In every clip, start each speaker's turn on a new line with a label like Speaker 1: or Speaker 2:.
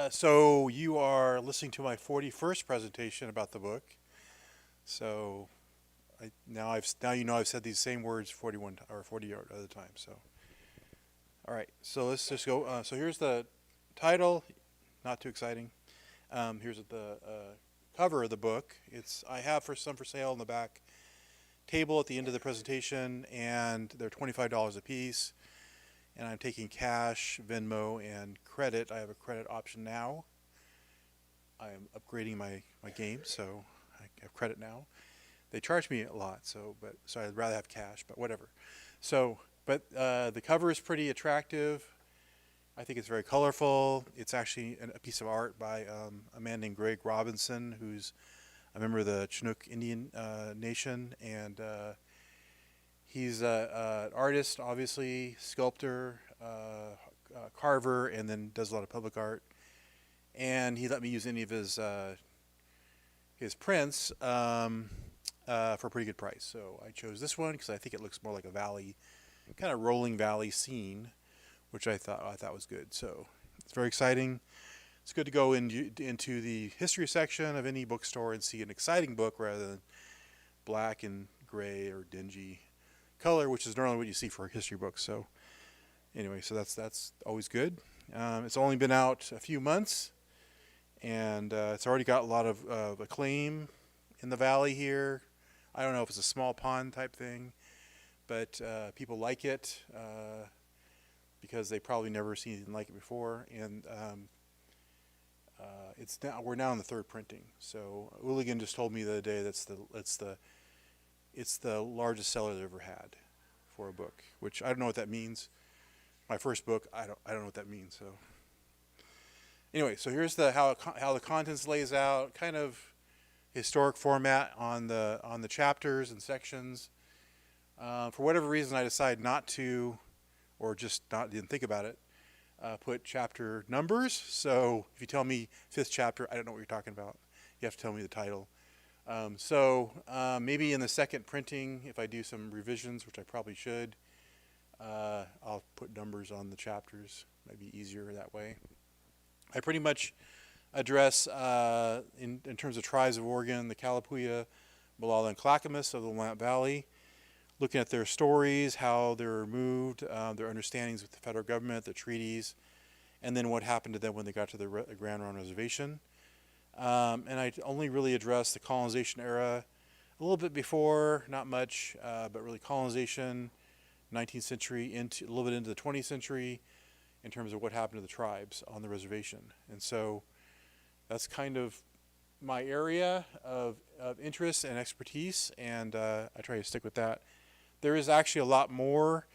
Speaker 1: So you are listening to my 41st presentation about the book. So now you know I've said these same words 41 or 40 other times. So all right, so let's just go. So here's the title, not too exciting. Here's the cover of the book. I have some for sale in the back table at the end of the presentation, and they're $25 a piece. And I'm taking cash, Venmo, and credit. I have a credit option now. I am upgrading my game, so I have credit now. They charge me a lot, so I'd rather have cash, but whatever. But the cover is pretty attractive. I think it's very colorful. It's actually a piece of art by a man named Greg Robinson, who's a member of the Chinook Indian Nation, and he's an artist, obviously, sculptor, carver, and then does a lot of public art. And he let me use any of his prints for a pretty good price. So I chose this one because I think it looks more like a valley, kind of rolling valley scene, which I thought was good. So it's very exciting. It's good to go into the history section of any bookstore and see an exciting book rather than black and gray or dingy color, which is normally what you see for a history book. So anyway, so that's always good. It's only been out a few months, and it's already got a lot of acclaim in the valley here. I don't know if it's a small pond type thing, but people like it because they probably never seen anything like it before. And we're now in the third printing. So Hooligan just told me the other day it's the largest seller they've ever had for a book, which I don't know what that means. My first book, I don't know what that means. So anyway, so here's how the contents lays out, kind of historic format on the chapters and sections. For whatever reason, I decided not to, or just didn't think about it, put chapter numbers. So if you tell me 5th chapter, I don't know what you're talking about. You have to tell me the title. Maybe in the second printing, if I do some revisions, which I probably should, I'll put numbers on the chapters. Might be easier that way. I pretty much address, in terms of tribes of Oregon, the Kalapuya, Molalla, and Clackamas of the Willamette Valley, looking at their stories, how they were removed, their understandings with the federal government, the treaties, and then what happened to them when they got to the Grand Ronde Reservation. And I only really addressed the colonization era, a little bit before, not much, but really colonization, 19th century, a little bit into the 20th century, in terms of what happened to the tribes on the reservation. And so that's kind of my area of interest and expertise, and I try to stick with that. There is actually a lot more.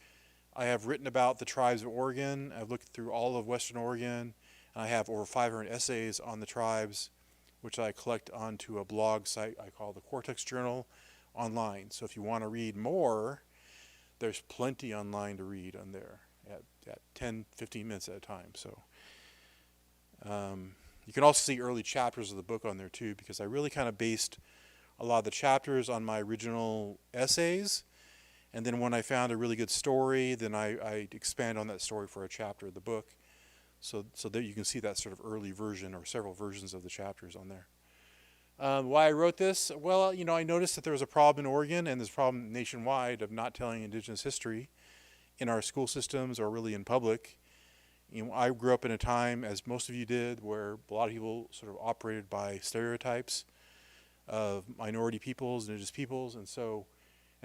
Speaker 1: I have written about the tribes of Oregon. I've looked through all of Western Oregon, and I have over 500 essays on the tribes, which I collect onto a blog site I call the Quartux Journal online. So if you want to read more, there's plenty online to read on there at 10, 15 minutes at a time. So you can also see early chapters of the book on there too, because I really kind of based a lot of the chapters on my original essays. And then when I found a really good story, then I expand on that story for a chapter of the book. So that you can see that sort of early version or several versions of the chapters on there. Why I wrote this? Well, I noticed that there was a problem in Oregon, and there's a problem nationwide of not telling Indigenous history in our school systems or really in public. I grew up in a time, as most of you did, where a lot of people sort of operated by stereotypes of minority peoples, Indigenous peoples, and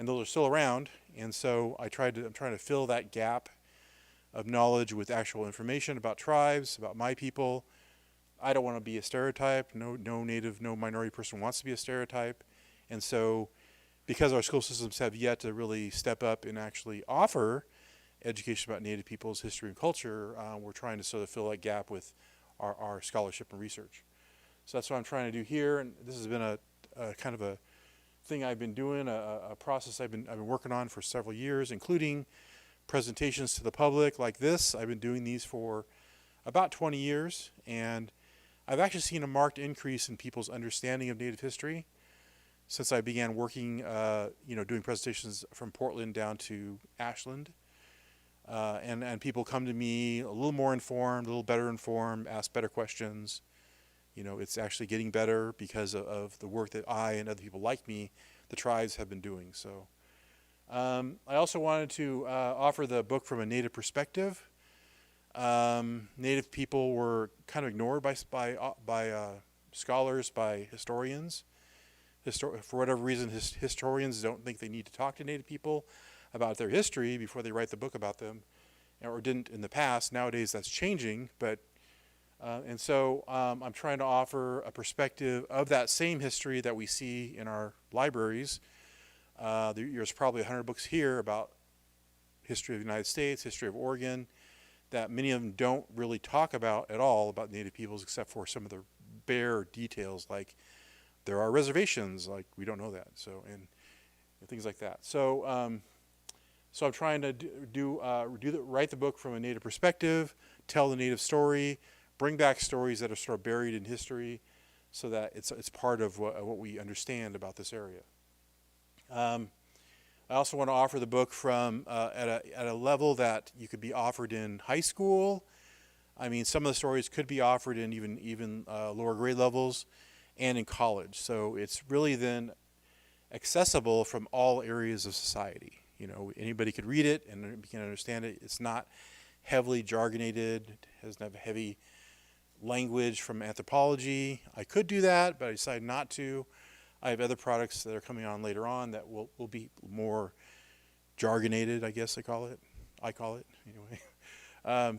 Speaker 1: those are still around. And so I'm trying to fill that gap of knowledge with actual information about tribes, about my people. I don't want to be a stereotype. No native, no minority person wants to be a stereotype. And so because our school systems have yet to really step up and actually offer education about Native peoples' history and culture, we're trying to sort of fill that gap with our scholarship and research. So that's what I'm trying to do here. And this has been a kind of a thing I've been doing, a process I've been working on for several years, including presentations to the public like this. I've been doing these for about 20 years, and I've actually seen a marked increase in people's understanding of Native history since I began working, doing presentations from Portland down to Ashland. And people come to me a little more informed, a little better informed, ask better questions. It's actually getting better because of the work that I and other people like me, the tribes, have been doing. So I also wanted to offer the book from a Native perspective. Native people were kind of ignored by scholars, by historians. For whatever reason, historians don't think they need to talk to Native people about their history before they write the book about them, or didn't in the past. Nowadays that's changing, and so I'm trying to offer a perspective of that same history that we see in our libraries. There's probably 100 books here about history of the United States, history of Oregon, that many of them don't really talk about at all about Native peoples, except for some of the bare details, like there are reservations, like we don't know that, so and things like that. So I'm trying to write the book from a Native perspective, tell the Native story, bring back stories that are sort of buried in history, so that it's part of what we understand about this area. I also want to offer the book from at a level that you could be offered in high school. I mean, some of the stories could be offered in even lower grade levels, and in college. So it's really then accessible from all areas of society. Anybody could read it and can understand it. It's not heavily jargonated. It doesn't have heavy language from anthropology. I could do that, but I decided not to. I have other products that are coming on later on that will be more jargonated, I guess I call it anyway. And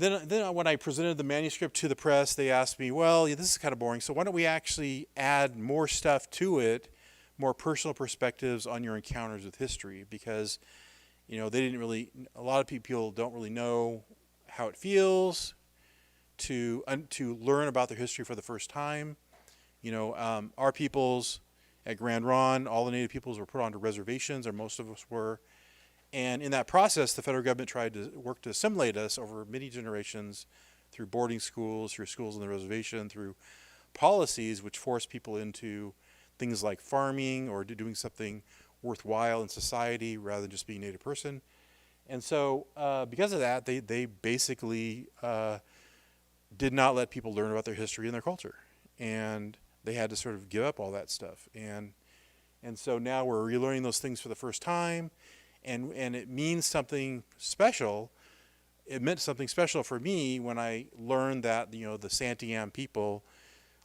Speaker 1: then when I presented the manuscript to the press, they asked me, well, yeah, this is kind of boring, so why don't we actually add more stuff to it, more personal perspectives on your encounters with history, because they didn't really, a lot of people don't really know how it feels to learn about their history for the first time. Our peoples at Grand Ronde, all the Native peoples were put onto reservations, or most of us were. And in that process, the federal government tried to work to assimilate us over many generations through boarding schools, through schools on the reservation, through policies which forced people into things like farming or doing something worthwhile in society rather than just being a Native person. And so because of that, they basically did not let people learn about their history and their culture. And they had to sort of give up all that stuff. And so now we're relearning those things for the first time. And it means something special. It meant something special for me when I learned that the Santiam people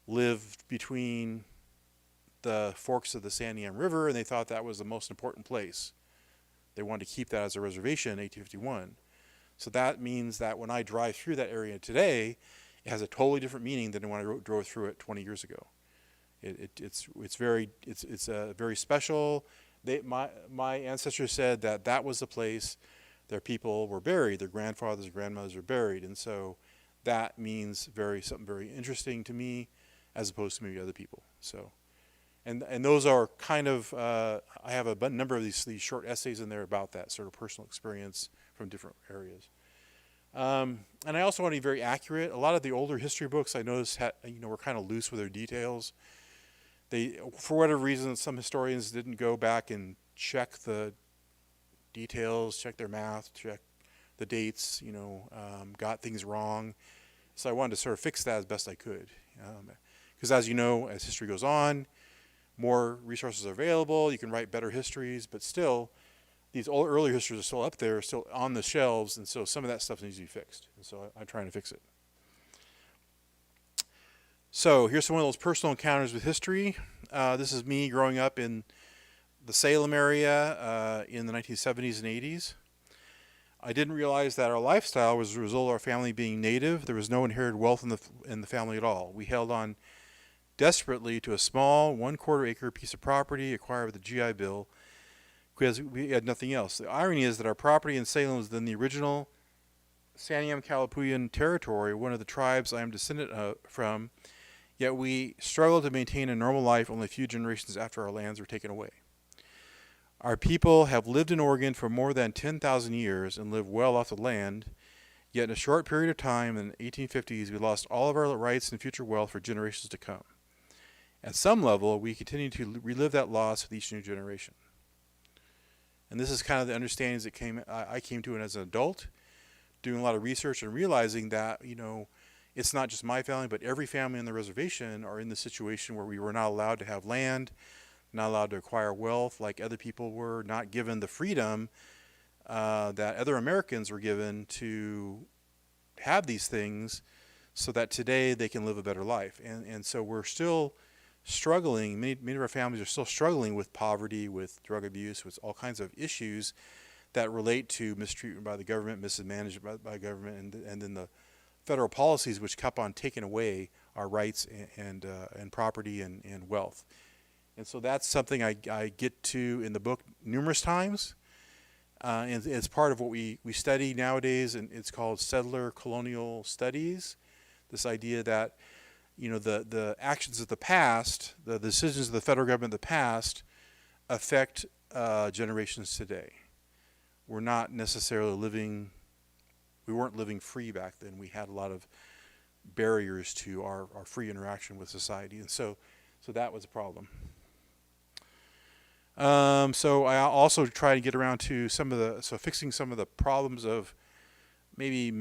Speaker 1: lived between the forks of the Santiam River, and they thought that was the most important place. They wanted to keep that as a reservation in 1851. So that means that when I drive through that area today, it has a totally different meaning than when I drove through it 20 years ago. It's very special. My ancestors said that was the place their people were buried, their grandfathers and grandmothers were buried, and so that means something very interesting to me, as opposed to maybe other people. So, and those are kind of I have a number of these short essays in there about that sort of personal experience from different areas. And I also want to be very accurate. A lot of the older history books I noticed were kind of loose with their details. They, for whatever reason, some historians didn't go back and check the details, check their math, check the dates, got things wrong. So I wanted to sort of fix that as best I could. Because as you know, as history goes on, more resources are available, you can write better histories, but still, these earlier histories are still up there, still on the shelves, and so some of that stuff needs to be fixed. And so I'm trying to fix it. So here's some of those personal encounters with history. This is me growing up in the Salem area in the 1970s and 80s. I didn't realize that our lifestyle was a result of our family being Native. There was no inherited wealth in the family at all. We held on desperately to a small 1/4 acre piece of property acquired with the GI Bill because we had nothing else. The irony is that our property in Salem was then the original Santiam Kalapuyan territory, one of the tribes I am descendant from, yet we struggled to maintain a normal life only a few generations after our lands were taken away. Our people have lived in Oregon for more than 10,000 years and live well off the land, yet in a short period of time in the 1850s we lost all of our rights and future wealth for generations to come. At some level, we continue to relive that loss with each new generation. And this is kind of the understandings that I came to it as an adult, doing a lot of research and realizing that, it's not just my family, but every family on the reservation are in the situation where we were not allowed to have land, not allowed to acquire wealth like other people were, not given the freedom that other Americans were given to have these things so that today they can live a better life. And so we're still struggling. Many of our families are still struggling with poverty, with drug abuse, with all kinds of issues that relate to mistreatment by the government, mismanagement by government, and then the federal policies which kept on taking away our rights and property and wealth. And so that's something I get to in the book numerous times. And it's part of what we study nowadays, and it's called settler colonial studies. This idea that, the actions of the past, the decisions of the federal government of the past affect generations today. We're not necessarily we weren't living free back then. We had a lot of barriers to our free interaction with society. And so that was a problem. So I also try to get around to fixing some of the problems of maybe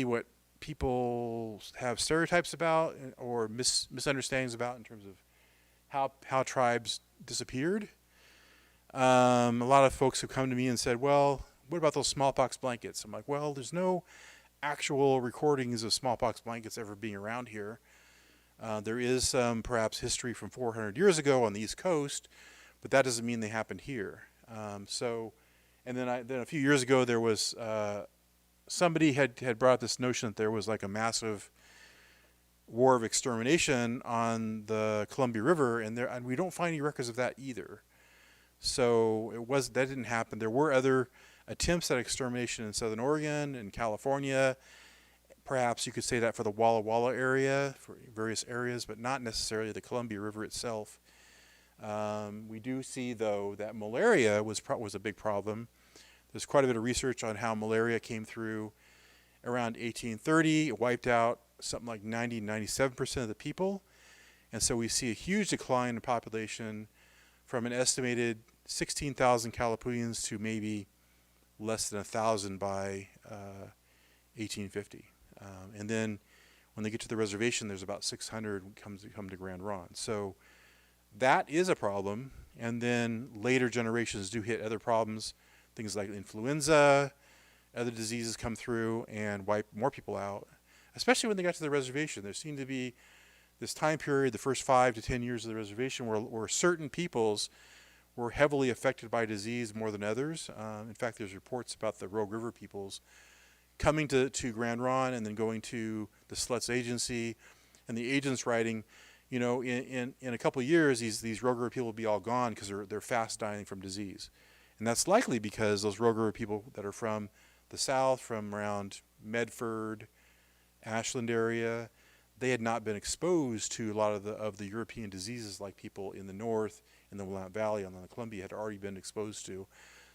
Speaker 1: what people have stereotypes about or misunderstandings about in terms of how tribes disappeared. A lot of folks have come to me and said, well, what about those smallpox blankets? I'm like, well, there's no actual recordings of smallpox blankets ever being around here. There is some perhaps history from 400 years ago on the East Coast, but that doesn't mean they happened here. And then a few years ago there was somebody had brought this notion that there was like a massive war of extermination on the Columbia River, and we don't find any records of that either. So that didn't happen. There were other attempts at extermination in Southern Oregon and California. Perhaps you could say that for the Walla Walla area, for various areas, but not necessarily the Columbia River itself. We do see, though, that malaria was a big problem. There's quite a bit of research on how malaria came through around 1830. It wiped out something like 97% of the people. And so we see a huge decline in population from an estimated 16,000 Kalapuyans to maybe less than 1,000 by 1850. And then when they get to the reservation, there's about 600 come to Grand Ronde. So that is a problem. And then later generations do hit other problems, things like influenza, other diseases come through and wipe more people out, especially when they got to the reservation. There seemed to be this time period, the first 5 to 10 years of the reservation, where certain peoples were heavily affected by disease more than others. In fact, there's reports about the Rogue River peoples coming to Grand Ronde and then going to the Sluts Agency, and the agents writing, in a couple of years, these Rogue River people will be all gone because they're fast dying from disease. And that's likely because those Rogue River people that are from the south, from around Medford, Ashland area, they had not been exposed to a lot of the European diseases like people in the north, in the Willamette Valley, on the Columbia had already been exposed to.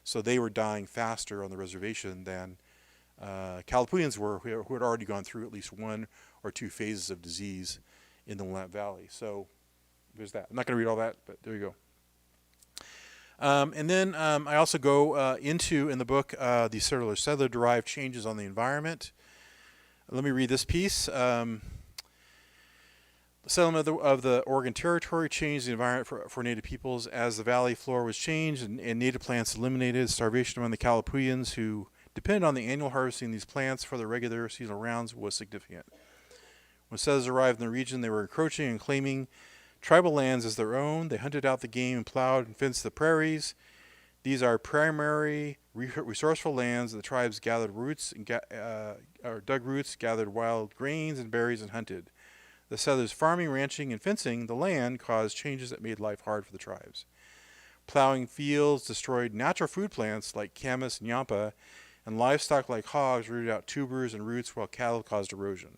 Speaker 1: So they were dying faster on the reservation than Kalapuyans were, who had already gone through at least 1 or 2 phases of disease in the Willamette Valley. So there's that. I'm not going to read all that, but there you go. And then I also go into, in the book, the settler-derived changes on the environment. Let me read this piece. The settlement of the Oregon Territory changed the environment for Native peoples as the valley floor was changed and native plants eliminated. Starvation among the Kalapuyans, who depended on the annual harvesting of these plants for their regular seasonal rounds, was significant. When settlers arrived in the region, they were encroaching and claiming tribal lands as their own. They hunted out the game and plowed and fenced the prairies. These are primary resourceful lands. The tribes gathered roots or dug roots, gathered wild grains and berries, and hunted. The settlers' farming, ranching, and fencing the land caused changes that made life hard for the tribes. Plowing fields destroyed natural food plants like camas and yampa, and livestock like hogs rooted out tubers and roots, while cattle caused erosion.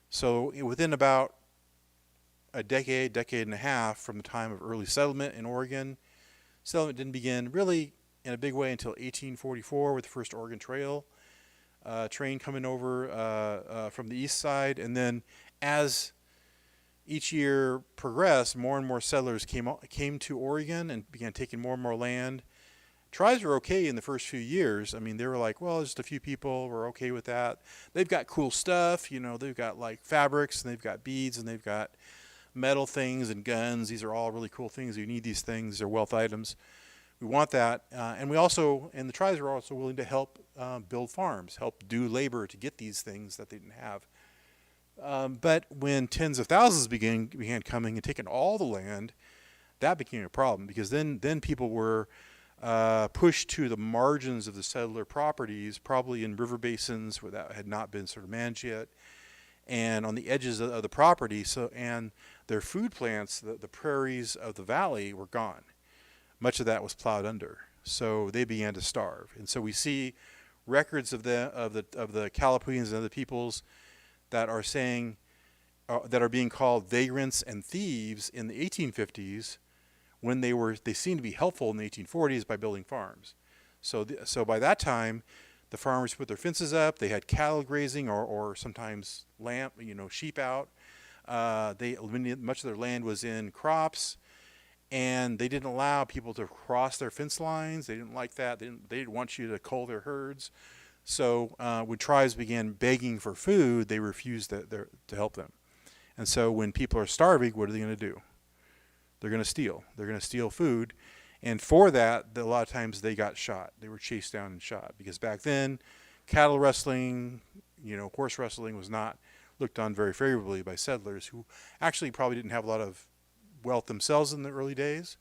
Speaker 1: So within about a decade and a half from the time of early settlement in Oregon, settlement didn't begin really in a big way until 1844 with the first Oregon Trail train coming over from the east side. And then as each year progressed, more and more settlers came to Oregon and began taking more and more land. Tribes were okay in the first few years. I mean, they were like, well, just a few people, we're okay with that. They've got cool stuff, you know, they've got like fabrics, and they've got beads, and they've got metal things and guns. These are all really cool things. You need these things. They're wealth items. We want that. And the tribes were also willing to help build farms, help do labor to get these things that they didn't have. But when tens of thousands began coming and taking all the land, that became a problem, because then people were pushed to the margins of the settler properties, probably in river basins where that had not been sort of managed yet, and on the edges of the property. And their food plants, the prairies of the valley, were gone. Much of that was plowed under, so they began to starve. And so we see records of the Kalapuyans and other peoples that are saying that are being called vagrants and thieves in the 1850s, when they seemed to be helpful in the 1840s by building farms. So by that time, the farmers put their fences up. They had cattle grazing, or sometimes sheep out. Much of their land was in crops, and they didn't allow people to cross their fence lines. They didn't like that. They didn't want you to cull their herds. So when tribes began begging for food, they refused to help them. And so when people are starving, what are they going to do? They're going to steal. They're going to steal food. And for that, a lot of times they got shot. They were chased down and shot. Because back then, cattle rustling, horse rustling was not looked on very favorably by settlers, who actually probably didn't have a lot of wealth themselves in the early days.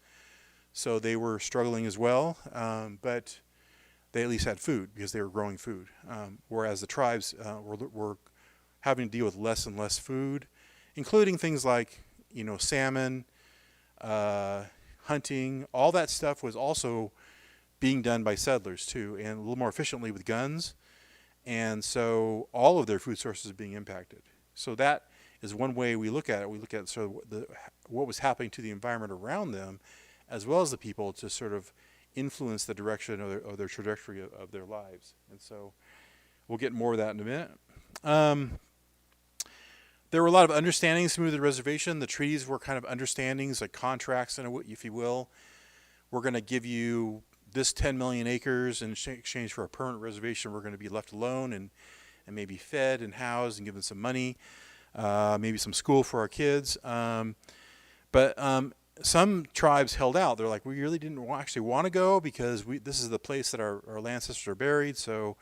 Speaker 1: So they were struggling as well. But they at least had food, because they were growing food. Whereas the tribes were having to deal with less and less food, including things like, salmon, hunting. All that stuff was also being done by settlers too, and a little more efficiently with guns. And so all of their food sources are being impacted. So that is one way we look at it. We look at sort of what was happening to the environment around them, as well as the people, to sort of influence the direction of their trajectory of their lives. And so we'll get more of that in a minute. There were a lot of understandings to move the reservation. The treaties were kind of understandings, like contracts, if you will. We're going to give you this 10 million acres in exchange for a permanent reservation. We're going to be left alone and maybe fed and housed and given some money, maybe some school for our kids. But some tribes held out. They're like, we really didn't actually want to go, because this is the place that our ancestors are buried. So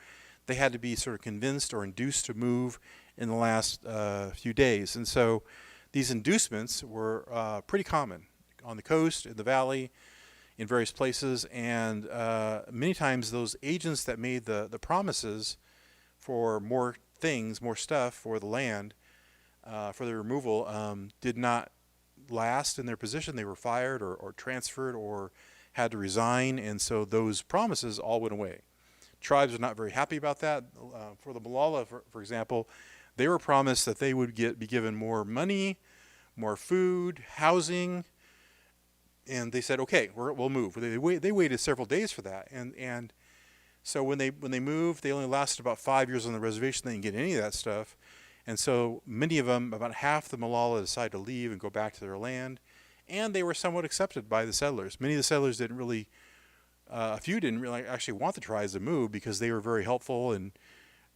Speaker 1: they had to be sort of convinced or induced to move in the last few days. And so these inducements were pretty common on the coast, in the valley, in various places. And many times those agents that made the promises for more things, more stuff for the land, for the removal, did not last in their position. They were fired or transferred or had to resign. And so those promises all went away. Tribes are not very happy about that. For the Molala, for example, they were promised that they would be given more money, more food, housing, and they said, "Okay, we'll move." They waited several days for that, and so when they moved, they only lasted about 5 years on the reservation. They didn't get any of that stuff, and so many of them, about half the Molala, decided to leave and go back to their land, and they were somewhat accepted by the settlers. Many of the settlers didn't really. A few didn't really actually want the tribes to move, because they were very helpful in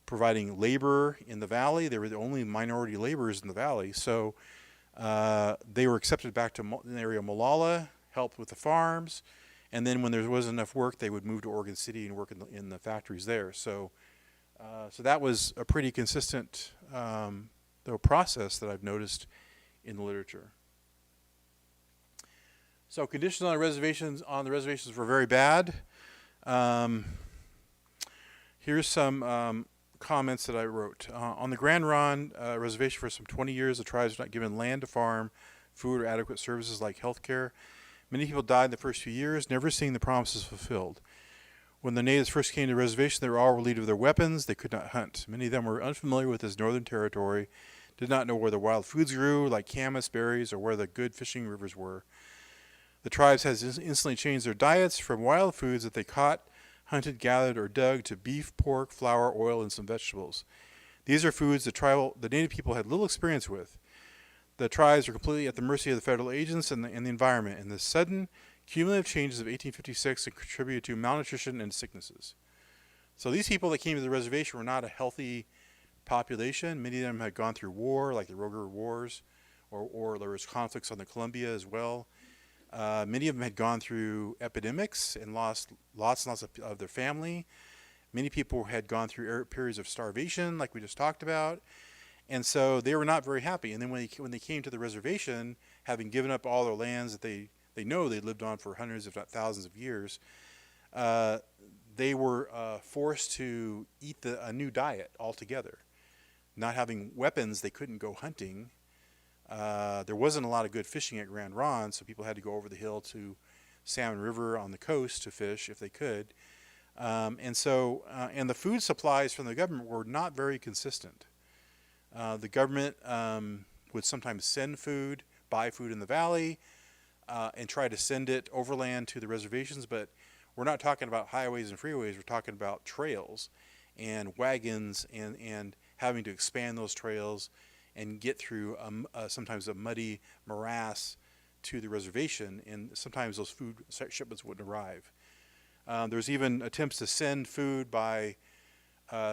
Speaker 1: providing labor in the valley. They were the only minority laborers in the valley. So they were accepted back to the area of Molala, helped with the farms, and then when there wasn't enough work, they would move to Oregon City and work in the factories there. So that was a pretty consistent process that I've noticed in the literature. So conditions on the reservations were very bad. Here's some comments that I wrote. On the Grand Ronde reservation for some 20 years, the tribes were not given land to farm, food, or adequate services like health care. Many people died in the first few years, never seeing the promises fulfilled. When the natives first came to the reservation, they were all relieved of their weapons. They could not hunt. Many of them were unfamiliar with this northern territory, did not know where the wild foods grew, like camas, berries, or where the good fishing rivers were. The tribes had instantly changed their diets from wild foods that they caught, hunted, gathered, or dug, to beef, pork, flour, oil, and some vegetables. These are foods the native people had little experience with. The tribes were completely at the mercy of the federal agents and the environment, and the sudden cumulative changes of 1856 and contributed to malnutrition and sicknesses. So these people that came to the reservation were not a healthy population. Many of them had gone through war, like the Roger Wars, or there was conflicts on the Columbia as well. Many of them had gone through epidemics and lost lots and lots of their family. Many people had gone through periods of starvation, like we just talked about. And so they were not very happy. And then when they came to the reservation, having given up all their lands that they know they lived on for hundreds, if not thousands of years, they were forced to eat a new diet altogether. Not having weapons, they couldn't go hunting. There wasn't a lot of good fishing at Grand Ronde, so people had to go over the hill to Salmon River on the coast to fish if they could. And the food supplies from the government were not very consistent. The government would sometimes send food, buy food in the valley, and try to send it overland to the reservations, but we're not talking about highways and freeways. We're talking about trails and wagons and having to expand those trails and get through sometimes a muddy morass to the reservation, and sometimes those food shipments wouldn't arrive. There's even attempts to send food by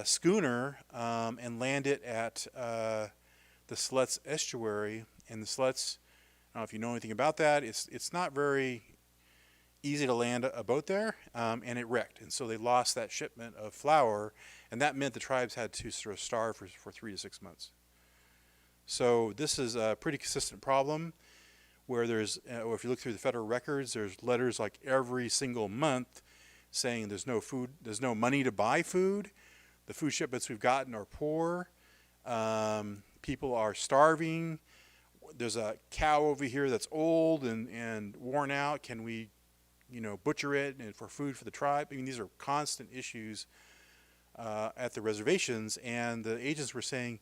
Speaker 1: schooner and land it at the Sluts estuary. And the Sluts, I don't know if you know anything about that, it's not very easy to land a boat there, and it wrecked. And so they lost that shipment of flour, and that meant the tribes had to sort of starve for 3 to 6 months. So this is a pretty consistent problem where there's, if you look through the federal records, there's letters like every single month saying there's no food, there's no money to buy food. The food shipments we've gotten are poor. People are starving. There's a cow over here that's old and worn out. Can we, butcher it and for food for the tribe? I mean, these are constant issues at the reservations, and the agents were saying,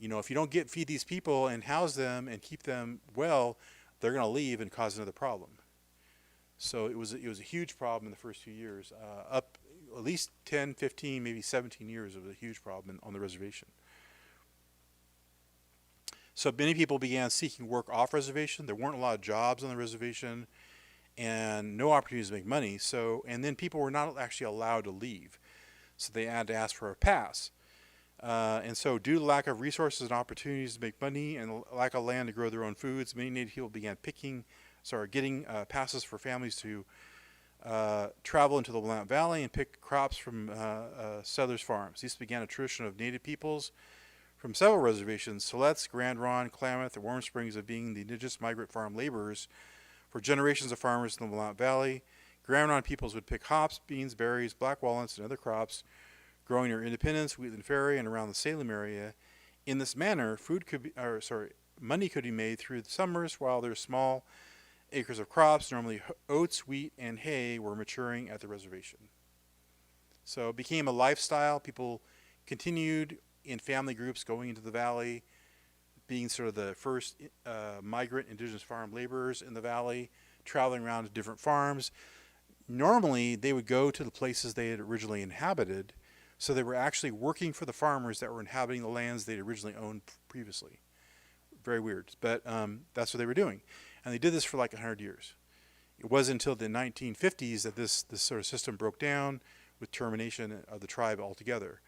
Speaker 1: if you don't feed these people and house them and keep them well, they're going to leave and cause another problem. So it was a huge problem in the first few years. Up at least 10, 15, maybe 17 years, it was a huge problem on the reservation. So many people began seeking work off reservation. There weren't a lot of jobs on the reservation and no opportunities to make money. And then people were not actually allowed to leave. So they had to ask for a pass. And so due to lack of resources and opportunities to make money and lack of land to grow their own foods, many Native people began getting passes for families to travel into the Willamette Valley and pick crops from settlers' farms. This began a tradition of Native peoples from several reservations, Siletz, Grand Ronde, Klamath, and Warm Springs, of being the indigenous migrant farm laborers for generations of farmers in the Willamette Valley. Grand Ronde peoples would pick hops, beans, berries, black walnuts, and other crops growing near Independence, Wheatland Ferry, and around the Salem area. In this manner, money could be made through the summers while their small acres of crops, normally oats, wheat, and hay, were maturing at the reservation. So it became a lifestyle. People continued in family groups going into the valley, being sort of the first migrant indigenous farm laborers in the valley, traveling around to different farms. Normally, they would go to the places they had originally inhabited, so they were actually working for the farmers that were inhabiting the lands they'd originally owned previously. Very weird, but that's what they were doing. And they did this for like 100 years. It wasn't until the 1950s that this sort of system broke down with termination of the tribe altogether.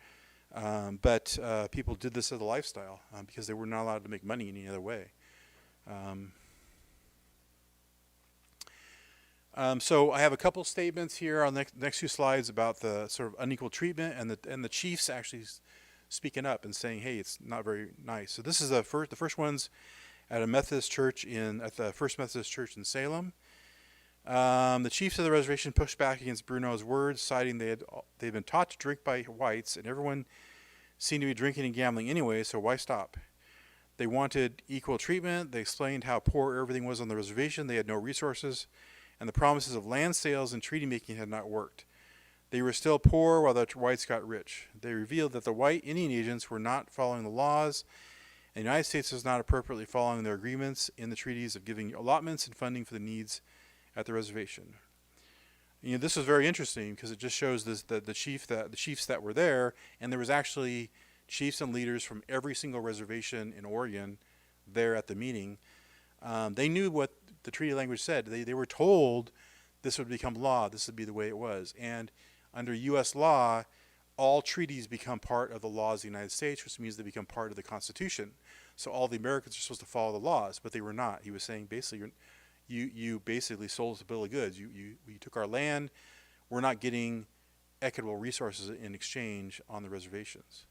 Speaker 1: But people did this as a lifestyle because they were not allowed to make money any other way. So I have a couple statements here on the next few slides about the sort of unequal treatment and the chiefs actually speaking up and saying, hey, it's not very nice. So this is the first one's at a Methodist church at the First Methodist Church in Salem. The chiefs of the reservation pushed back against Bruno's words, citing they'd been taught to drink by whites, and everyone seemed to be drinking and gambling anyway, so why stop? They wanted equal treatment. They explained how poor everything was on the reservation. They had no resources, and the promises of land sales and treaty making had not worked. They were still poor while the whites got rich. They revealed that the white Indian agents were not following the laws, and the United States was not appropriately following their agreements in the treaties of giving allotments and funding for the needs at the reservation. This was very interesting because it just shows the chiefs that were there, and there was actually chiefs and leaders from every single reservation in Oregon there at the meeting. They knew what the treaty language said. They were told this would become law. This would be the way it was. And under U.S. law, all treaties become part of the laws of the United States, which means they become part of the Constitution. So all the Americans are supposed to follow the laws, but they were not. He was saying basically, you basically sold us a bill of goods. You took our land. We're not getting equitable resources in exchange on the reservations.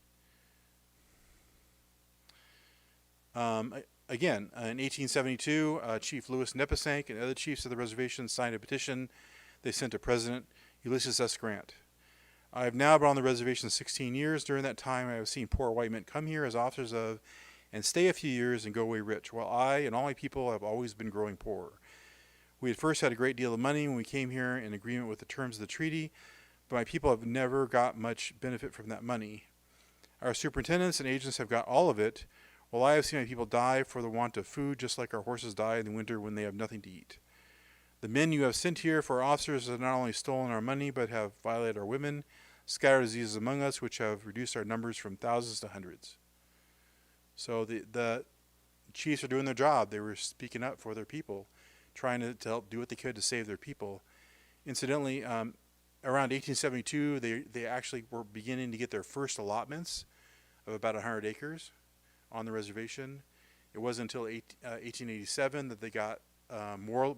Speaker 1: Again, in 1872, Chief Louis Neposank and other chiefs of the reservation signed a petition they sent to President Ulysses S. Grant. I have now been on the reservation 16 years. During that time, I have seen poor white men come here as officers of and stay a few years and go away rich, while I and all my people have always been growing poorer. We at first had a great deal of money when we came here in agreement with the terms of the treaty, but my people have never got much benefit from that money. Our superintendents and agents have got all of it, while I have seen my people die for the want of food, just like our horses die in the winter when they have nothing to eat. The men you have sent here for our officers have not only stolen our money, but have violated our women, scattered diseases among us, which have reduced our numbers from thousands to hundreds. So the chiefs are doing their job. They were speaking up for their people, trying to help do what they could to save their people. Incidentally, around 1872, they actually were beginning to get their first allotments of about 100 acres on the reservation. It wasn't until 1887 that they got more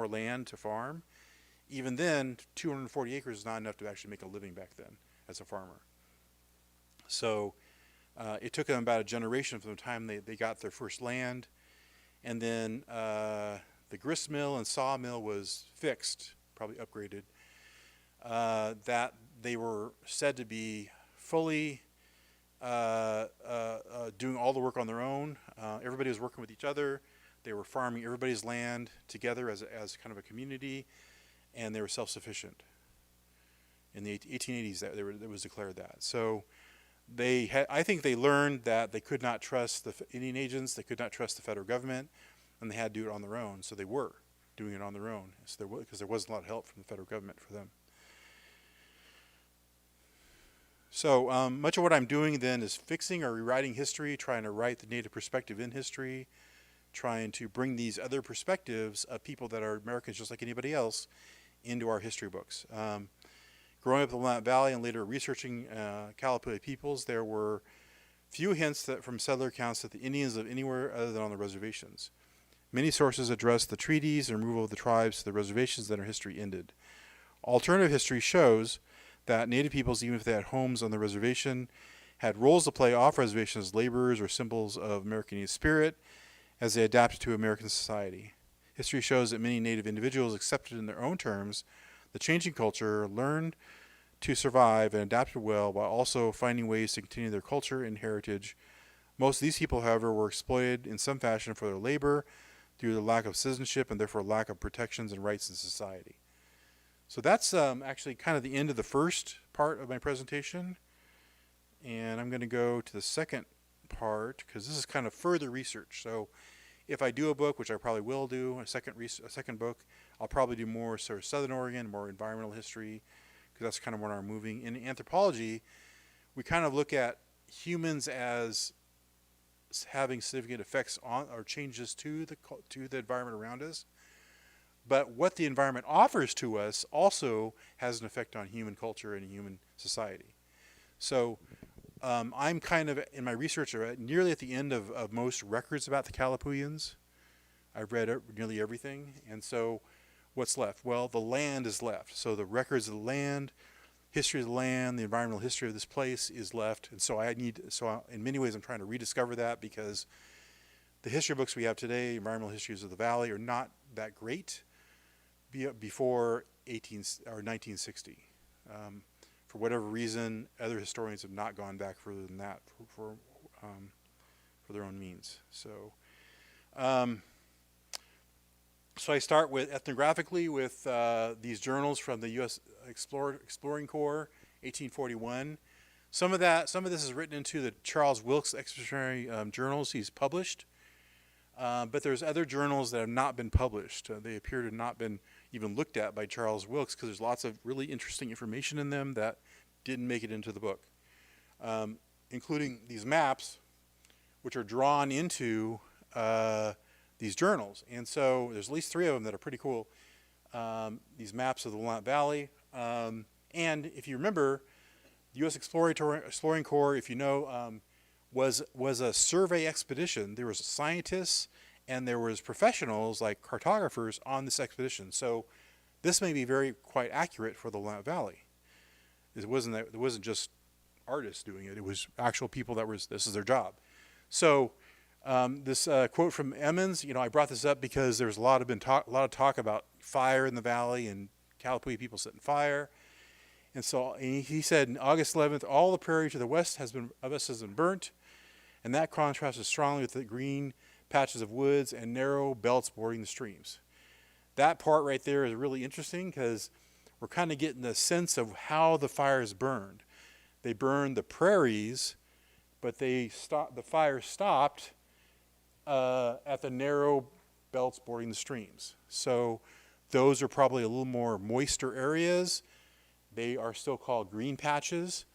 Speaker 1: land to farm. Even then, 240 acres is not enough to actually make a living back then as a farmer. So it took them about a generation from the time they got their first land. And then the grist mill and sawmill was fixed, probably upgraded, that they were said to be fully doing all the work on their own. Everybody was working with each other. They were farming everybody's land together as kind of a community, and they were self-sufficient. In the 1880s, it was declared that. So I think they learned that they could not trust the Indian agents, they could not trust the federal government, and they had to do it on their own. So they were doing it on their own, because there wasn't a lot of help from the federal government for them. So much of what I'm doing then is fixing or rewriting history, trying to write the Native perspective in history, trying to bring these other perspectives of people that are Americans just like anybody else into our history books. Growing up in the Willamette Valley and later researching Kalapuya peoples, there were few hints from settler accounts that the Indians lived anywhere other than on the reservations. Many sources address the treaties and removal of the tribes to the reservations, then our history ended. Alternative history shows that Native peoples, even if they had homes on the reservation, had roles to play off reservation as laborers or symbols of American Indian spirit as they adapted to American society. History shows that many Native individuals accepted in their own terms the changing culture, learned to survive, and adapted well while also finding ways to continue their culture and heritage. Most of these people, however, were exploited in some fashion for their labor due to the lack of citizenship and therefore lack of protections and rights in society. So that's actually kind of the end of the first part of my presentation. And I'm going to go to the second part because this is kind of further research. So if I do a book, which I probably will do, a second book, I'll probably do more sort of Southern Oregon, more environmental history, because that's kind of where I'm moving. In anthropology, we kind of look at humans as having significant effects on or changes to the environment around us. But what the environment offers to us also has an effect on human culture and human society. So I'm kind of, in my research, nearly at the end of most records about the Kalapuyans. I've read nearly everything. And so what's left? Well, the land is left. So the records of the land, history of the land, the environmental history of this place is left. And so in many ways I'm trying to rediscover that, because the history books we have today, environmental histories of the valley, are not that great before 1960. For whatever reason, other historians have not gone back further than that for their own means. So I start with ethnographically with these journals from the U.S. Exploring Corps, 1841. Some of this is written into the Charles Wilkes Expeditionary Journals he's published, but there's other journals that have not been published. They appear to have not been even looked at by Charles Wilkes because there's lots of really interesting information in them that didn't make it into the book, including these maps, which are drawn into these journals. And so there's at least 3 of them that are pretty cool. these maps of the Willamette Valley. And if you remember, the U.S. Exploring Corps, if you know, was a survey expedition. There was scientists and there was professionals like cartographers on this expedition. So this may be quite accurate for the Willamette Valley. It wasn't just artists doing it. It was actual people this is their job. So this quote from Emmons, I brought this up because there's a lot of talk about fire in the valley and Kalapuya people setting fire. And so he said, on August 11th, all the prairie to the west of us has been burnt, and that contrasts strongly with the green patches of woods and narrow belts bordering the streams. That part right there is really interesting because we're kind of getting the sense of how the fires burned. They burned the prairies, but the fire stopped at the narrow belts bordering the streams. So those are probably a little more moister areas. They are still called green patches.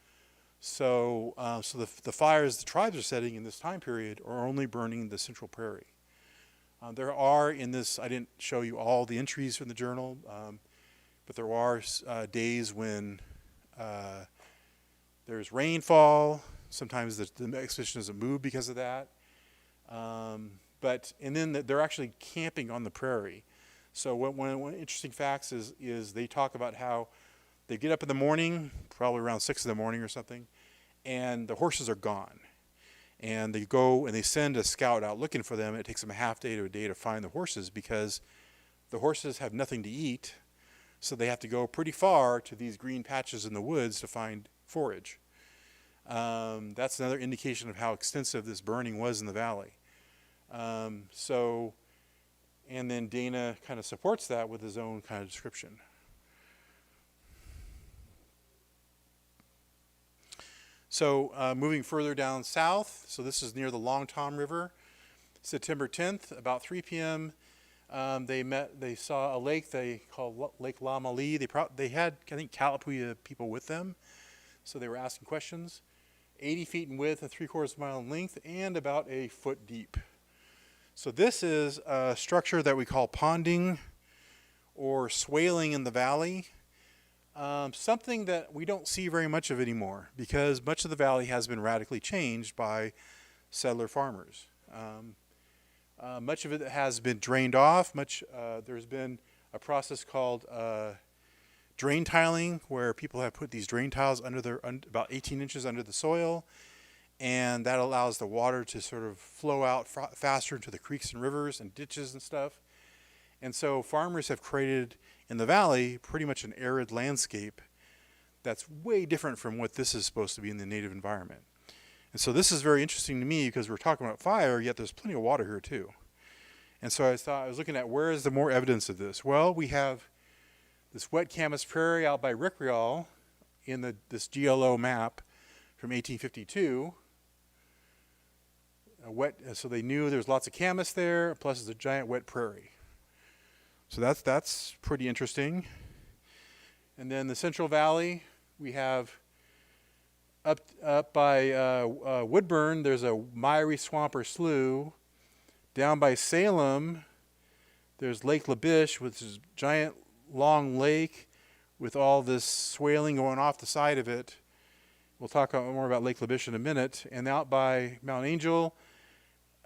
Speaker 1: So the fires the tribes are setting in this time period are only burning the central prairie. There are in this, I didn't show you all the entries from the journal, but there are days when there's rainfall. Sometimes the expedition doesn't move because of that. And then they're actually camping on the prairie. So one interesting facts is they talk about how they get up in the morning, probably around 6 in the morning or something, and the horses are gone. And they go and they send a scout out looking for them. It takes them a half day to a day to find the horses because the horses have nothing to eat. So they have to go pretty far to these green patches in the woods to find forage. That's another indication of how extensive this burning was in the valley. And then Dana kind of supports that with his own kind of description. So moving further down south, so this is near the Long Tom River, September 10th, about 3 p.m. They saw a lake they called Lake Lamali. They had, I think, Kalapuya people with them, so they were asking questions. 80 feet in width and 3/4 mile in length and about a foot deep. So this is a structure that we call ponding or swaling in the valley. Something that we don't see very much of anymore because much of the valley has been radically changed by settler farmers. Much of it has been drained off. There's been a process called drain tiling where people have put these drain tiles about 18 inches under the soil, and that allows the water to sort of flow out faster into the creeks and rivers and ditches and stuff. And so farmers have created in the valley pretty much an arid landscape that's way different from what this is supposed to be in the native environment. And so this is very interesting to me because we're talking about fire, yet there's plenty of water here too. And so I was looking at where is the more evidence of this? Well, we have this wet camas prairie out by Rickreall in this GLO map from 1852. So they knew there's lots of camas there, plus it's a giant wet prairie. So that's pretty interesting. And then the Central Valley, we have up by Woodburn, there's a miry swamp or slough. Down by Salem, there's Lake Labiche, which is a giant long lake with all this swaling going off the side of it. We'll talk more about Lake Labiche in a minute. And out by Mount Angel,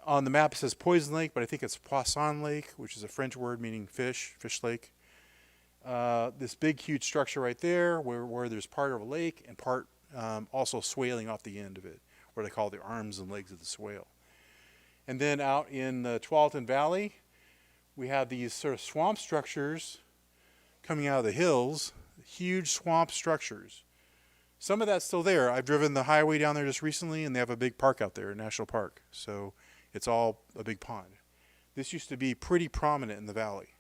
Speaker 1: on the map it says Poison Lake, but I think it's Poisson Lake, which is a French word meaning fish lake. This big, huge structure right there where there's part of a lake and part also swaling off the end of it, what they call the arms and legs of the swale. And then out in the Tualatin Valley, we have these sort of swamp structures coming out of the hills, huge swamp structures. Some of that's still there. I've driven the highway down there just recently, and they have a big park out there, a national park. So it's all a big pond. This used to be pretty prominent in the valley.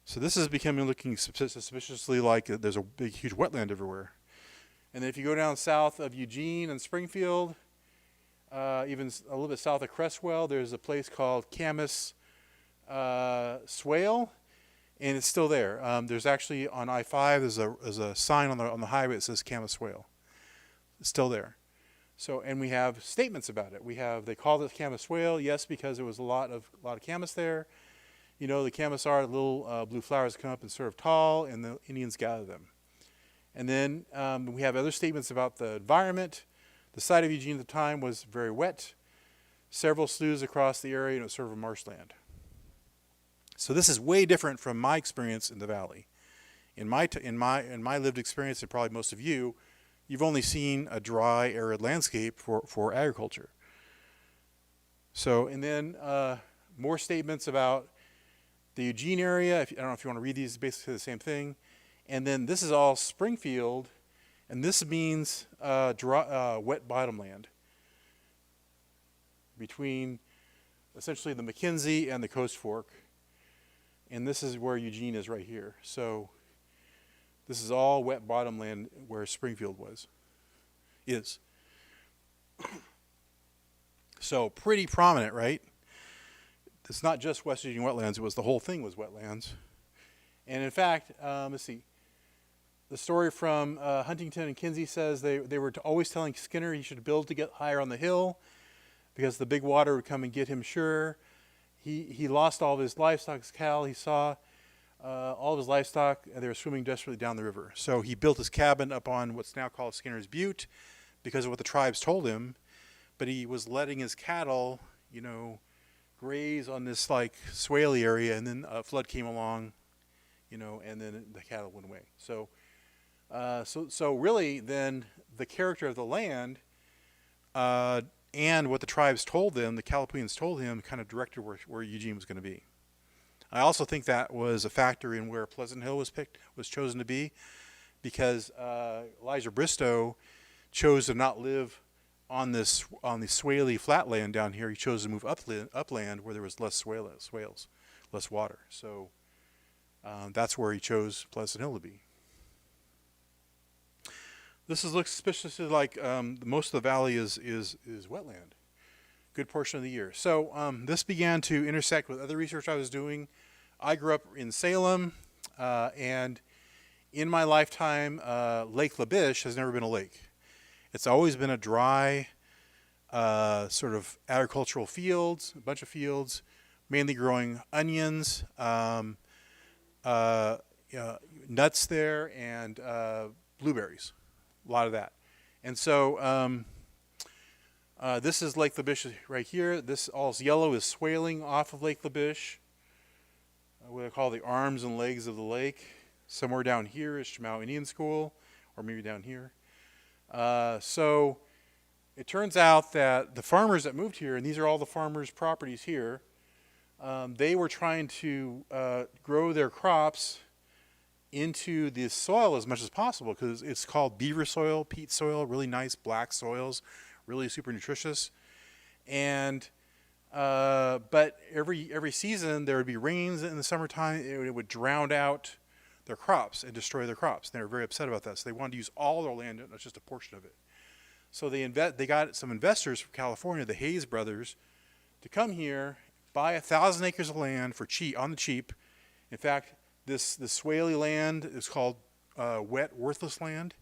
Speaker 1: So this is looking suspiciously like there's a big, huge wetland everywhere. And then if you go down south of Eugene and Springfield, even a little bit south of Cresswell, there's a place called Camas Swale, and it's still there. There's actually on I-5, there's a sign on the highway that says Camas Swale. It's still there. So, and we have statements about it. They called it Camas Swale, yes, because there was a lot of camas there. You know, the camisar, the little blue flowers come up and sort of tall, and the Indians gather them. And then we have other statements about the environment. The site of Eugene at the time was very wet. Several sloughs across the area, and it was sort of a marshland. So this is way different from my experience in the valley. In my lived experience, and probably most of you, you've only seen a dry, arid landscape for agriculture. So, and then more statements about the Eugene area. I don't know if you want to read these, basically the same thing. And then this is all Springfield, and this means wet bottomland between essentially the McKenzie and the Coast Fork. And this is where Eugene is right here. So this is all wet bottomland where Springfield is. So pretty prominent, right? It's not just West Eugene wetlands, it was the whole thing was wetlands. And in fact, let's see, the story from Huntington and Kinsey says they were always telling Skinner he should build to get higher on the hill because the big water would come and get him sure. He lost all of his livestock, his cattle. He saw all of his livestock, and they were swimming desperately down the river. So he built his cabin up on what's now called Skinner's Butte because of what the tribes told him. But he was letting his cattle, you know, graze on this like swaley area, and then a flood came along, you know, and then the cattle went away. So, so really, then the character of the land and what the tribes told them, the Kalapuyans told him, kind of directed where Eugene was going to be. I also think that was a factor in where Pleasant Hill was chosen to be, because Elijah Bristow chose to not live on the swaley flatland down here. He chose to move upland where there was less swales, less water. So that's where he chose Pleasant Hill to be. This looks suspiciously like most of the valley is wetland, good portion of the year. So this began to intersect with other research I was doing. I grew up in Salem, and in my lifetime, Lake Labiche has never been a lake. It's always been a dry sort of agricultural fields, a bunch of fields, mainly growing onions, nuts there, and blueberries. A lot of that. And so this is Lake Labiche right here. This all yellow is swaling off of Lake Labiche, what I call the arms and legs of the lake. Somewhere down here is Chemeketa Indian School, or maybe down here. So it turns out that the farmers that moved here, and these are all the farmers' properties here, they were trying to grow their crops into the soil as much as possible, because it's called beaver soil, peat soil, really nice black soils, really super nutritious. And but every season there would be rains in the summertime. It would drown out their crops and destroy their crops. They were very upset about that, so they wanted to use all their land, not just a portion of it. So they got some investors from California, the Hayes brothers, to come here, buy 1,000 acres of land for on the cheap. In fact, this swaly land is called wet, worthless land.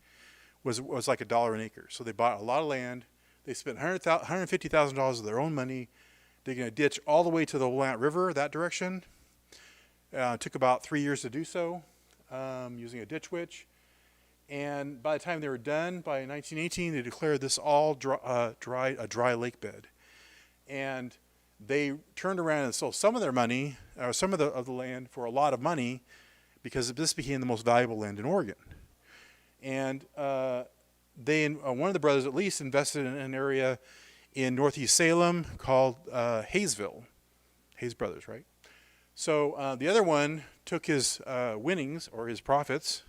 Speaker 1: Was like $1 an acre. So they bought a lot of land. They spent $150,000 of their own money digging a ditch all the way to the Willamette River that direction. It took about 3 years to do so, using a ditch witch. And by the time they were done, by 1918, they declared this all a dry lake bed. And they turned around and sold some of their money, or some of the land, for a lot of money, because this became the most valuable land in Oregon. And one of the brothers at least invested in an area in northeast Salem called Hayesville. Hayes Brothers, right? So the other one took his winnings, or his profits,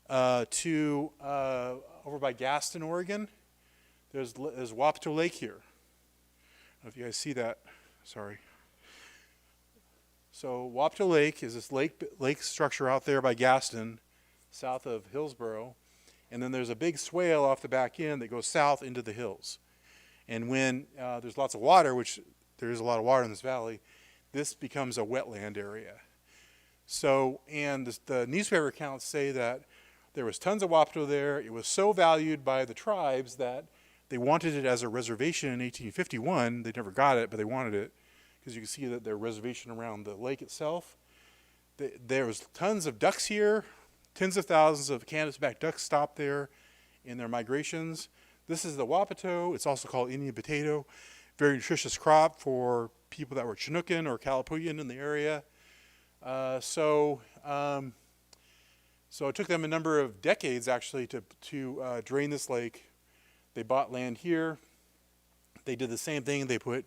Speaker 1: to over by Gaston, Oregon. There's Wapato Lake here. I don't know if you guys see that. Sorry. So Wapato Lake is this lake structure out there by Gaston, south of Hillsboro. And then there's a big swale off the back end that goes south into the hills. And when there's lots of water, which there is a lot of water in this valley, this becomes a wetland area. So, and the newspaper accounts say that there was tons of Wapato there. It was so valued by the tribes that they wanted it as a reservation in 1851. They never got it, but they wanted it, because you can see that there's reservation around the lake itself. There was tons of ducks here. Tens of thousands of canvasback ducks stopped there in their migrations. This is the Wapato. It's also called Indian potato. Very nutritious crop for people that were Chinookan or Kalapuyan in the area. So it took them a number of decades actually to drain this lake. They bought land here. They did the same thing. They put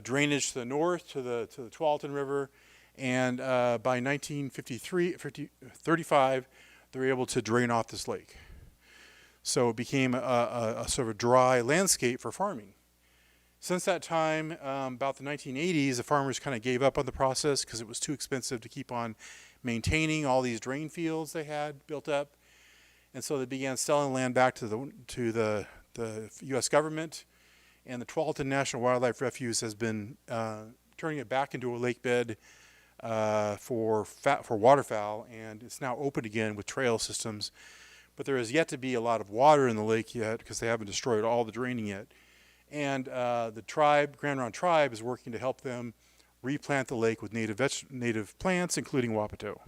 Speaker 1: drainage to the north to the Tualatin River. And by 1935, they were able to drain off this lake. So it became a sort of a dry landscape for farming. Since that time, about the 1980s, the farmers kind of gave up on the process because it was too expensive to keep on maintaining all these drain fields they had built up. And so they began selling land back to the U.S. government. And the Tualatin National Wildlife Refuge has been turning it back into a lake bed for waterfowl, and it's now open again with trail systems. But there is yet to be a lot of water in the lake yet because they haven't destroyed all the draining yet. And the tribe, Grand Ronde tribe, is working to help them replant the lake with native plants, including Wapato.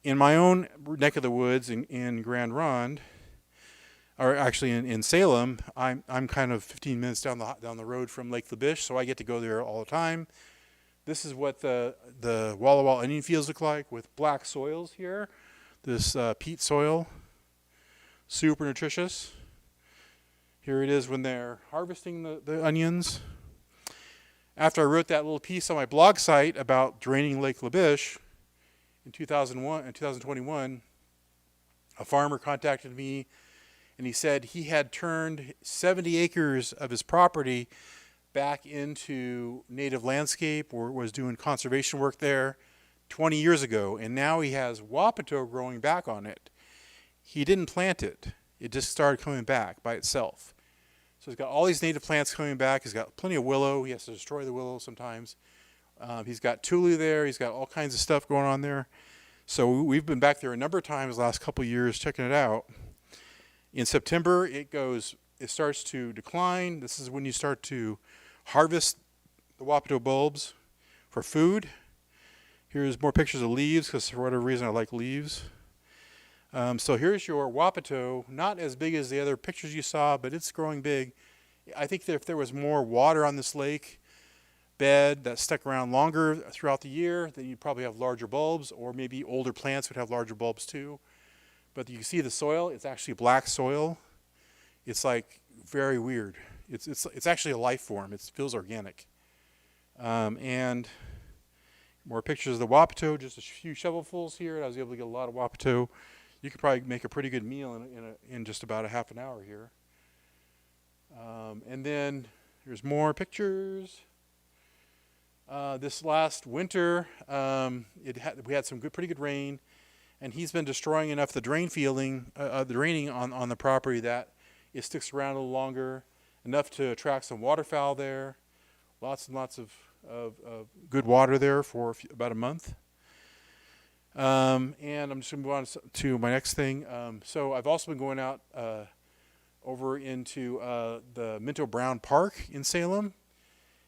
Speaker 1: In my own neck of the woods in Grand Ronde, or actually in Salem, I'm kind of 15 minutes down the road from Lake Labiche, so I get to go there all the time. This is what the Walla Walla Indian fields look like with black soils here. This peat soil, super nutritious. Here it is when they're harvesting the onions. After I wrote that little piece on my blog site about draining Lake Labiche in 2021, a farmer contacted me and he said he had turned 70 acres of his property back into native landscape, or was doing conservation work there 20 years ago, and now he has Wapato growing back on it. He didn't plant it. It just started coming back by itself. So he's got all these native plants coming back. He's got plenty of willow. He has to destroy the willow sometimes. He's got tule there. He's got all kinds of stuff going on there. So we've been back there a number of times the last couple of years checking it out. In September, it starts to decline. This is when you start to harvest the Wapato bulbs for food. Here's more pictures of leaves because for whatever reason I like leaves. So here's your Wapato, not as big as the other pictures you saw, but it's growing big. I think that if there was more water on this lake bed that stuck around longer throughout the year, then you'd probably have larger bulbs, or maybe older plants would have larger bulbs too. But you can see the soil, it's actually black soil. It's like very weird. It's actually a life form. It feels organic. And more pictures of the Wapato, just a few shovelfuls here. I was able to get a lot of Wapato. You could probably make a pretty good meal in just about a half an hour here. And then there's more pictures. This last winter, we had some pretty good rain, and he's been destroying enough the draining on the property that it sticks around a little longer, enough to attract some waterfowl there. Lots and lots of good water there for about a month. And I'm just going to move on to my next thing. So I've also been going out over into the Minto Brown Park in Salem.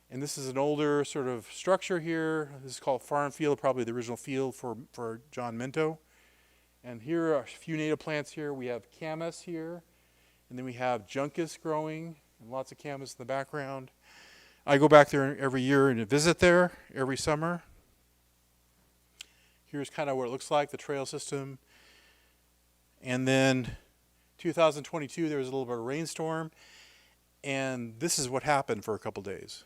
Speaker 1: And this is an older sort of structure here. This is called Farm Field, probably the original field for John Minto. And here are a few native plants here. We have camas here. And then we have juncus growing and lots of camas in the background. I go back there every year and visit there every summer. Here's kind of what it looks like, the trail system. And then 2022, there was a little bit of a rainstorm. And this is what happened for a couple days.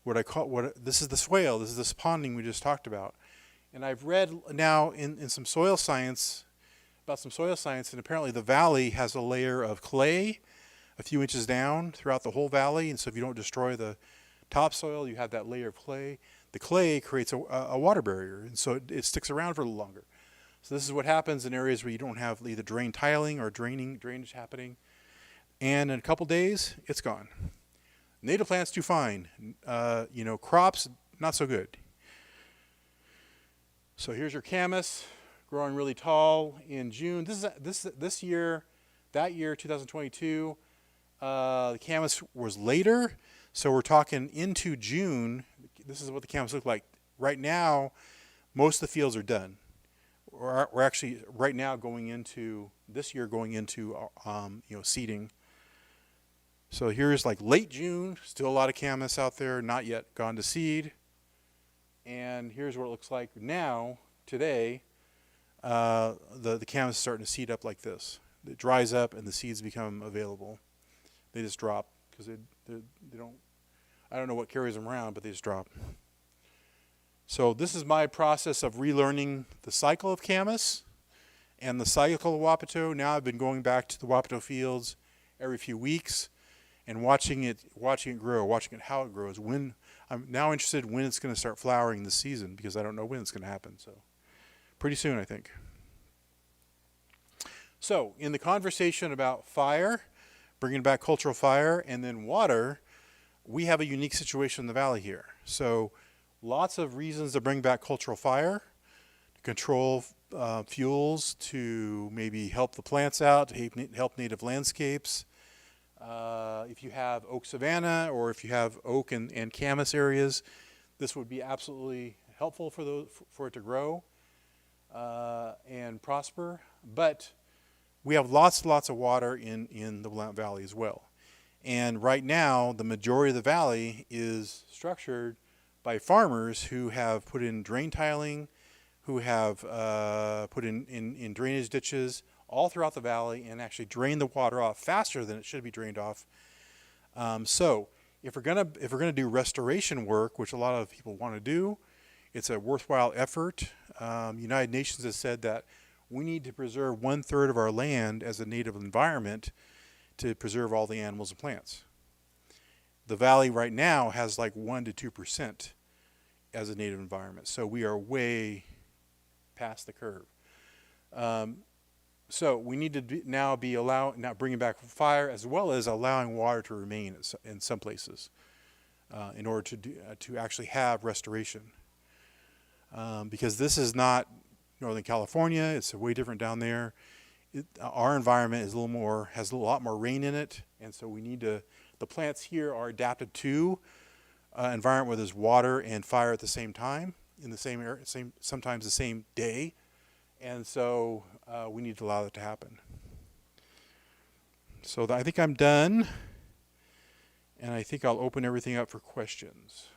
Speaker 1: This is the swale. This is this ponding we just talked about. And I've read now in some soil science, and apparently the valley has a layer of clay a few inches down throughout the whole valley. And so if you don't destroy the topsoil, you have that layer of clay. The clay creates a water barrier, and so it sticks around for a little longer. So this is what happens in areas where you don't have either drain tiling or drainage happening. And in a couple days, it's gone. Native plants do fine. Crops, not so good. So here's your camas growing really tall in June. This year, 2022, the camas was later. So we're talking into June. This is what the campus look like. Right now, most of the fields are done. We're actually right now going into this year seeding. So here's like late June, still a lot of camas out there, not yet gone to seed. And here's what it looks like now, today. The camas is starting to seed up like this. It dries up and the seeds become available. They just drop because they don't. I don't know what carries them around, but they just drop. So this is my process of relearning the cycle of camas and the cycle of Wapato. Now I've been going back to the Wapato fields every few weeks and watching it grow, watching it how it grows. When I'm now interested when it's going to start flowering this season because I don't know when it's going to happen. So pretty soon, I think. So in the conversation about fire, bringing back cultural fire, and then water, we have a unique situation in the valley here. So lots of reasons to bring back cultural fire, to control fuels, to maybe help the plants out, to help native landscapes. If you have oak savanna or if you have oak and camas areas, this would be absolutely helpful for it to grow and prosper. But we have lots and lots of water in the Willamette Valley as well. And right now, the majority of the valley is structured by farmers who have put in drain tiling, who have put in drainage ditches all throughout the valley and actually drain the water off faster than it should be drained off. So if we're gonna do restoration work, which a lot of people want to do, it's a worthwhile effort. United Nations has said that we need to preserve 1/3 of our land as a native environment to preserve all the animals and plants. The valley right now has like 1 to 2% as a native environment. So we are way past the curve. So we need to now bringing back fire as well as allowing water to remain in some places in order to actually have restoration. Because this is not Northern California, it's way different down there. Our environment is has a lot more rain in it, and so we need to. The plants here are adapted to an environment where there's water and fire at the same time in the same area, sometimes the same day, and so we need to allow that to happen. So I think I'm done, and I think I'll open everything up for questions.